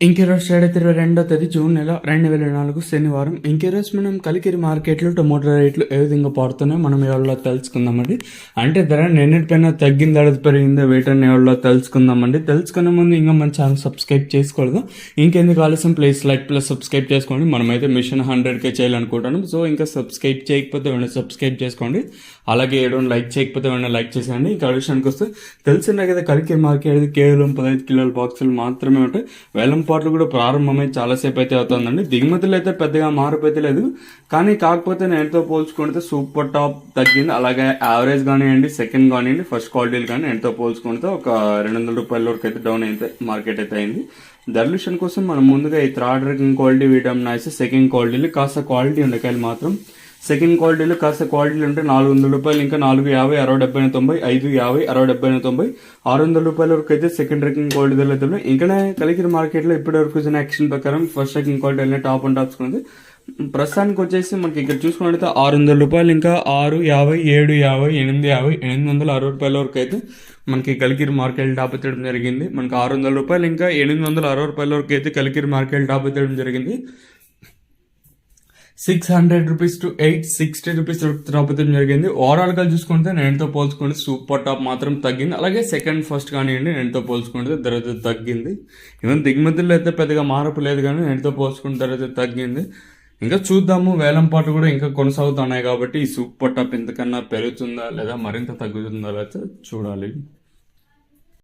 ఇంకెరోజు 22వ తేదీ జూన్ నెల 2024 శనివారం. ఇంకెరోజు మనం కలికిరి మార్కెట్లో టొమాటో రేట్లు ఏ విధంగా పడుతున్నాయో మనం ఎవరిలో తెలుసుకుందామండి. అంటే ధర నిన్నటిపైన తగ్గింది అడది పెరిగిందో వీటన్ని ఎవరిలో తెలుసుకుందామండి. తెలుసుకునే ముందు ఇంకా మన ఛానల్ సబ్స్క్రైబ్ చేసుకోలేదు. ఇంకెందుకు ఆలస్యం ప్లీజ్ లైక్ ప్లస్ సబ్స్క్రైబ్ చేసుకోండి. మనమైతే మిషన్ 100K చేయాలనుకుంటాను. సో ఇంకా సబ్స్క్రైబ్ చేయకపోతే వెంటనే సబ్స్క్రైబ్ చేసుకోండి. అలాగే ఏడో లైక్ చేయకపోతే వెంటనే లైక్ చేసేయండి. ఇంకా విషయానికి వస్తే తెలిసిందే కదా, కలికిరి మార్కెట్ కేవలం 15 కిలోల బాక్సులు మాత్రమే ఉంటాయి. వేలం పాటలు కూడా ప్రారంభమై చాలాసేపు అయితే అవుతుందండి. దిగుమతులు అయితే పెద్దగా మార్పు లేదు. కానీ కాకపోతే నేనుతో పోల్చుకుంటే సూపర్ టాప్ తగ్గింది. అలాగే యావరేజ్ కానివ్వండి, సెకండ్ కానివ్వండి, ఫస్ట్ క్వాలిటీలు కానీ ఎంతో పోల్చుకుంటే ఒక 200 రూపాయల వరకు అయితే డౌన్ అయితే మార్కెట్ అయితే అయింది. దర్లుషన్ కోసం మనం ముందుగా ఈ థర్డ్ ర్యాంకింగ్ క్వాలిటీ వీటం నైస్. సెకండ్ క్వాలిటీలు కాస్త క్వాలిటీ ఉండకాయలు మాత్రం సెకండ్ క్వాలిటీలో కాస్త క్వాలిటీలు ఉంటే 400 రూపాయలు, ఇంకా 450, 60, 70, 90, 550, 60, 70, 90, 600 రూపాయల వరకు అయితే సెకండ్ ర్యాంకింగ్ క్వాలిటీ అయితే. ఇంకనే కలికిరి మార్కెట్లో ఇప్పటి వరకు వచ్చిన యాక్షన్ ప్రకారం ఫస్ట్ ర్యాంకింగ్ క్వాలిటీ అనే టాప్ అండ్ టాప్స్ ఉంది. ప్రస్తుతానికి వచ్చేసి మనకి ఇక్కడ చూసుకున్నట్లయితే 600 రూపాయలు, ఇంకా 650, 750, 850, 860 రూపాయల వరకు అయితే మనకి కలికిరి మార్కెట్ టాప్ ఎత్తడం జరిగింది. మనకి 600 రూపాయలు, ఇంకా 860 రూపాయల వరకు అయితే కలికిరి మార్కెట్ టాప్ ఎత్తడం జరిగింది. 600 రూపీస్ టు 860 రూపీస్ రాబోతం జరిగింది. ఓవరాల్ గా చూసుకుంటే నేనుతో పోల్చుకుంటే సూపర్ టాప్ మాత్రం తగ్గింది. అలాగే సెకండ్ ఫస్ట్ కానివ్వండి నేనుతో పోల్చుకుంటే ధర తగ్గింది. ఈవెన్ దిగుమతుల్లో అయితే పెద్దగా మార్పు లేదు, కానీ నేనుతో పోల్చుకుంటే ధర తగ్గింది. ఇంకా చూద్దాము, వేలం పాటు కూడా ఇంకా కొనసాగుతున్నాయి కాబట్టి ఈ సూపర్ టాప్ ఎంతకన్నా పెరుగుతుందా లేదా మరింత తగ్గుతుందా లేదా చూడాలి.